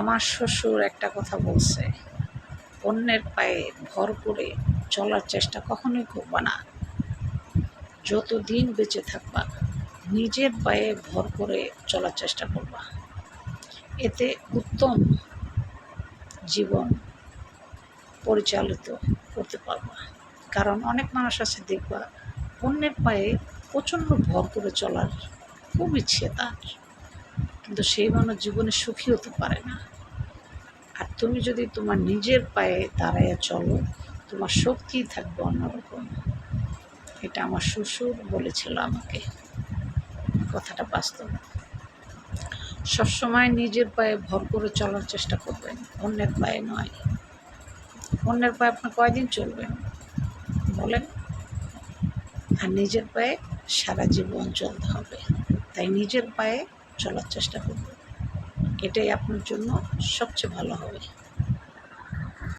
আমার শ্বশুর একটা কথা বলছে, অন্যের পায়ে ভর করে চলার চেষ্টা কখনোই করবা না। যতদিন বেঁচে থাকবা নিজের পায়ে ভর করে চলার চেষ্টা করবা, এতে উত্তম জীবন পরিচালিত করতে পারবা। কারণ অনেক মানুষ আছে দেখবা অন্যের পায়ে প্রচণ্ড ভর করে চলার খুব ইচ্ছে তার, কিন্তু সেই মানুষ জীবনে সুখী হতে পারে না। আর তুমি যদি তোমার নিজের পায়ে দাঁড়াইয়া চলো, তোমার শক্তি থাকবে অন্যরকম। এটা আমার শ্বশুর বলেছিল আমাকে, কথাটা বাস্তব। সবসময় নিজের পায়ে ভর করে চলার চেষ্টা করবেন, অন্যের পায়ে নয়। অন্যের পায়ে আপনি কয়দিন চলবেন বলেন? আর নিজের পায়ে সারা জীবন চলতে হবে। তাই নিজের পায়ে চলার চেষ্টা করবেন, এটাই আপনার জন্য সবচেয়ে ভালো হবে।